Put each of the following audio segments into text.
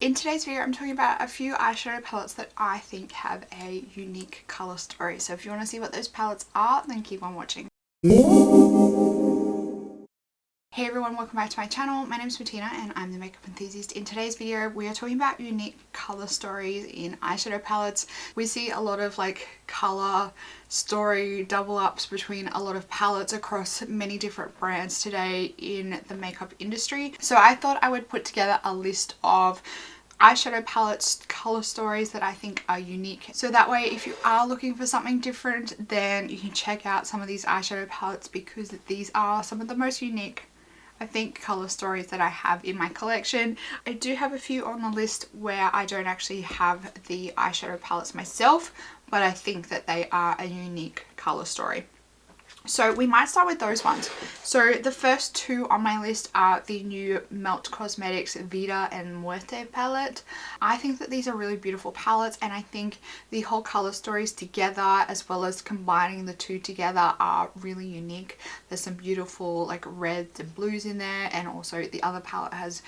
In today's video, I'm talking about a few eyeshadow palettes that I think have a unique colour story. So if you want to see what those palettes are, then keep on watching. Hey everyone, welcome back to my channel. My name is Martina and I'm the makeup enthusiast. In today's video, we are talking about unique colour stories in eyeshadow palettes. We see a lot of colour story double ups between a lot of palettes across many different brands today in the makeup industry. So I thought I would put together a list of eyeshadow palettes color stories that I think are unique, so that way if you are looking for something different, then you can check out some of these eyeshadow palettes, because these are some of the most unique, I think, color stories that I have in my collection. I do have a few on the list where I don't actually have the eyeshadow palettes myself, but I think that they are a unique color story. So we might start with those ones. So the first two on my list are the new Melt Cosmetics Vida and Muerte palette. I think that these are really beautiful palettes, and I think the whole color stories together, as well as combining the two together, are really unique. There's some beautiful reds and blues in there, and also the other palette has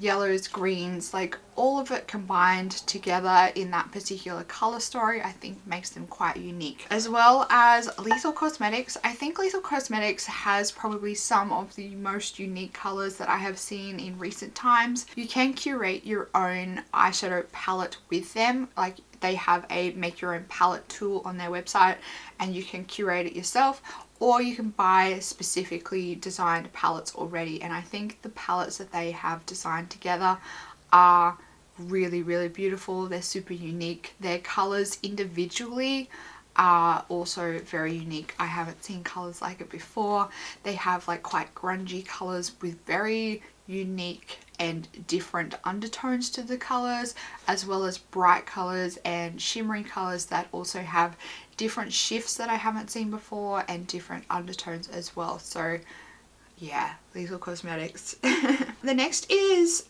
yellows, greens, all of it combined together in that particular color story, I think makes them quite unique. As well as Lethal Cosmetics. I think Lethal Cosmetics has probably some of the most unique colors that I have seen in recent times. You can curate your own eyeshadow palette with them. They have a make your own palette tool on their website and you can curate it yourself, or you can buy specifically designed palettes already. And I think the palettes that they have designed together are really, really beautiful. They're super unique. Their colors individually are also very unique. I haven't seen colors like it before. They have quite grungy colors with very unique and different undertones to the colors, as well as bright colors and shimmery colors that also have different shifts that I haven't seen before and different undertones as well. So yeah, Lethal Cosmetics. The next is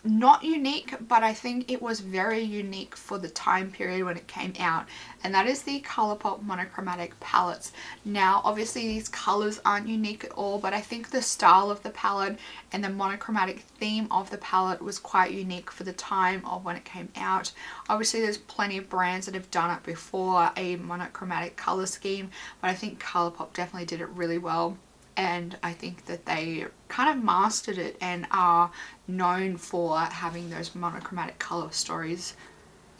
not unique, but I think it was very unique for the time period when it came out, and that is the Colourpop Monochromatic palettes. Now obviously these colors aren't unique at all, but I think the style of the palette and the monochromatic theme of the palette was quite unique for the time of when it came out. Obviously there's plenty of brands that have done it before, a monochromatic color scheme, but I think Colourpop definitely did it really well. And I think that they kind of mastered it and are known for having those monochromatic color stories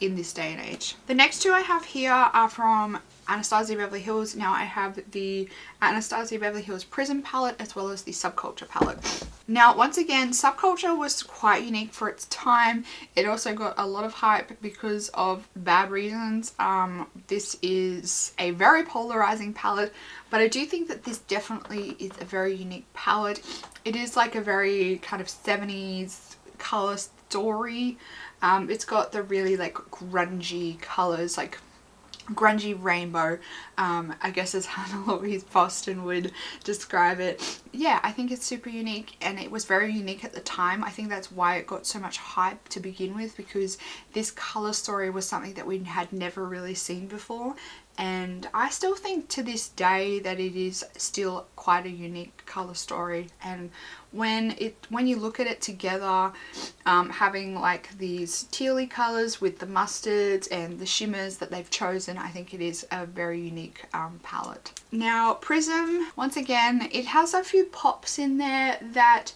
in this day and age. The next two I have here are from Anastasia Beverly Hills. Now I have the Anastasia Beverly Hills Prism palette as well as the Subculture palette. Now once again, Subculture was quite unique for its time. It also got a lot of hype because of bad reasons. This is a very polarizing palette, but I do think that this definitely is a very unique palette. It is a very kind of 70s color story. It's got the really grungy colors, grungy rainbow, I guess is how Louise Boston would describe it. Yeah, I think it's super unique, and it was very unique at the time. I think that's why it got so much hype to begin with, because this color story was something that we had never really seen before. And I still think to this day that it is still quite a unique color story. And when you look at it together, having these tealy colors with the mustards and the shimmers that they've chosen, I think it is a very unique palette. Now Prism, once again, it has a few pops in there that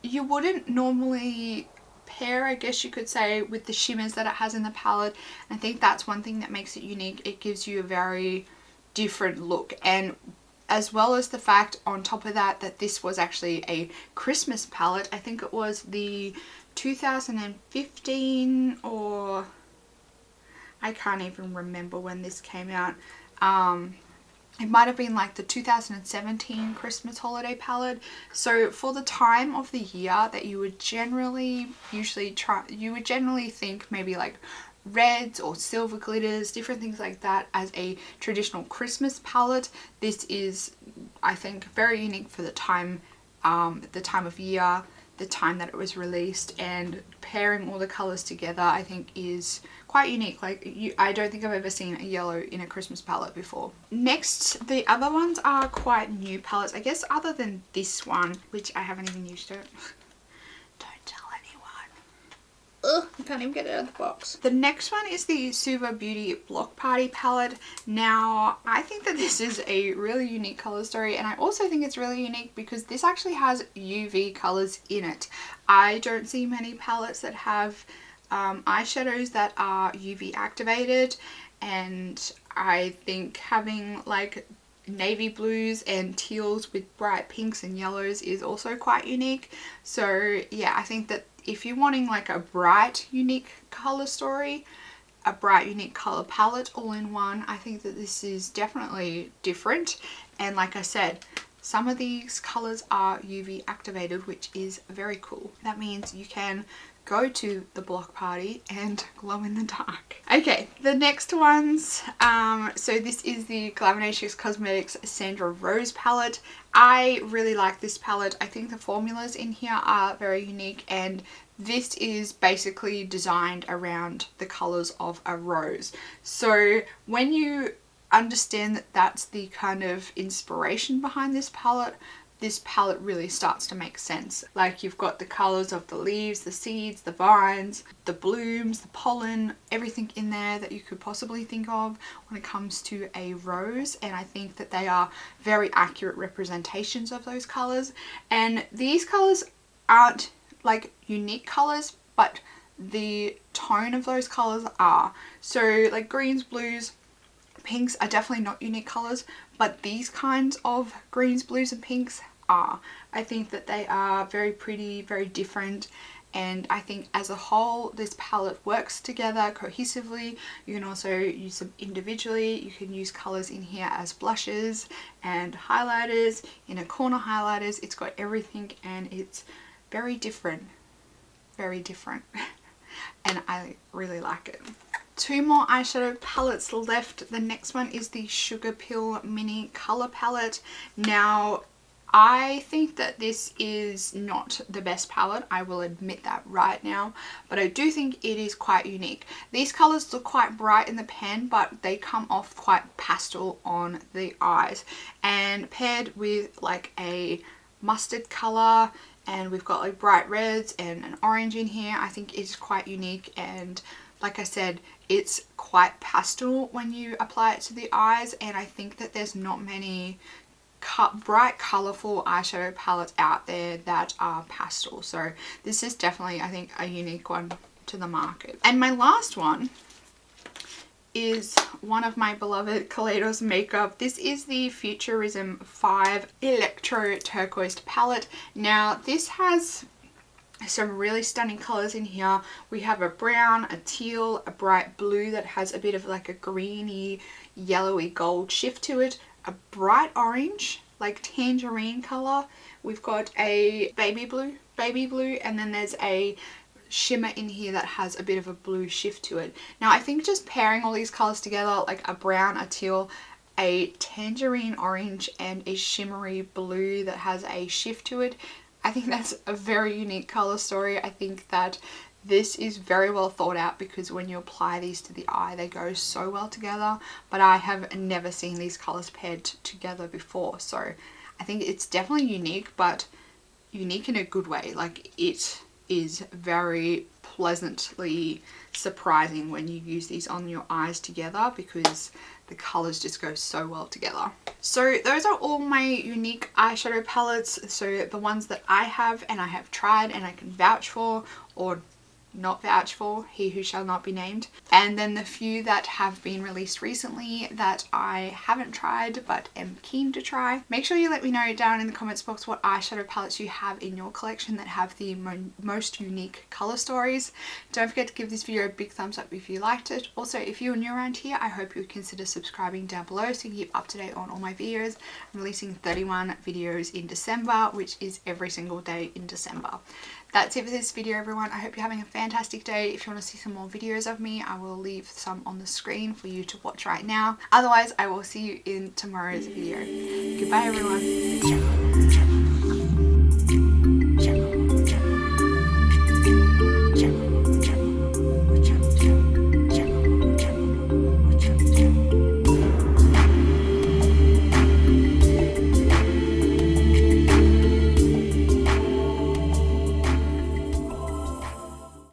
you wouldn't normally pair, I guess you could say, with the shimmers that it has in the palette. I think that's one thing that makes it unique. It gives you a very different look, and as well as the fact on top of that this was actually a Christmas palette. I think it was the 2015, or I can't even remember when this came out. It might have been the 2017 Christmas holiday palette. So for the time of the year that you would generally think maybe reds or silver glitters, different things like that as a traditional Christmas palette. This is, I think, very unique for the time of year, the time that it was released, and pairing all the colors together I think is quite unique. I don't think I've ever seen a yellow in a Christmas palette before. Next, the other ones are quite new palettes, I guess, other than this one, which I haven't even used it. Don't tell anyone. can't even get it out of the box. The next one is the Suva Beauty Block Party palette. Now, I think that this is a really unique color story, and I also think it's really unique because this actually has UV colors in it. I don't see many palettes that have eyeshadows that are UV activated, and I think having like navy blues and teals with bright pinks and yellows is also quite unique. So yeah, I think that if you're wanting like a bright unique color story, a bright unique color palette all in one, I think that this is definitely different. And like I said, some of these colors are UV activated, which is very cool. That means you can go to the block party and glow in the dark. Okay, the next ones, so this is the Glaminatrix Cosmetics Sandra Rose palette. I really like this palette. I think the formulas in here are very unique, and this is basically designed around the colors of a rose. So when you understand that that's the kind of inspiration behind this palette really starts to make sense. Like, you've got the colors of the leaves, the seeds, the vines, the blooms, the pollen, everything in there that you could possibly think of when it comes to a rose, and I think that they are very accurate representations of those colors. And these colors aren't like unique colors, but the tone of those colors are. So like greens, blues, pinks are definitely not unique colors, but these kinds of greens, blues and pinks are. I think that they are very pretty, very different, and I think as a whole this palette works together cohesively. You can also use them individually. You can use colors in here as blushes and highlighters, inner corner highlighters. It's got everything and it's very different, very different. And I really like it. Two more eyeshadow palettes left. The next one is the Sugarpill Mini Color Palette. Now, I think that this is not the best palette, I will admit that right now, but I do think it is quite unique. These colors look quite bright in the pen, but they come off quite pastel on the eyes, and paired with like a mustard color, and we've got like bright reds and an orange in here, I think it's quite unique. And like I said, it's quite pastel when you apply it to the eyes, and I think that there's not many bright colorful eyeshadow palettes out there that are pastel. So this is definitely, I think, a unique one to the market. And my last one is one of my beloved Kaledios makeup. This is the Futurism 5 Electro-Turquoise palette. Now this has some really stunning colors in here. We have a brown, a teal, a bright blue that has a bit of like a greeny, yellowy gold shift to it, a bright orange, like tangerine color. We've got a baby blue, and then there's a shimmer in here that has a bit of a blue shift to it. Now I think just pairing all these colors together, like a brown, a teal, a tangerine orange, and a shimmery blue that has a shift to it, I think that's a very unique color story. I think that this is very well thought out because when you apply these to the eye, they go so well together, but I have never seen these colors paired together before. So I think it's definitely unique, but unique in a good way. Like, it is very pleasantly surprising when you use these on your eyes together because the colors just go so well together. So those are all my unique eyeshadow palettes. So the ones that I have and I have tried and I can vouch for, or not vouch for, he who shall not be named, and then the few that have been released recently that I haven't tried but am keen to try. Make sure you let me know down in the comments box what eyeshadow palettes you have in your collection that have the most unique color stories. Don't forget to give this video a big thumbs up if you liked it. Also, if you're new around here, I hope you would consider subscribing down below so you can keep up to date on all my videos. I'm releasing 31 videos in December, which is every single day in December. That's it for this video, everyone. I hope you're having a fantastic day. If you want to see some more videos of me, I will leave some on the screen for you to watch right now. Otherwise, I will see you in tomorrow's video. Goodbye, everyone.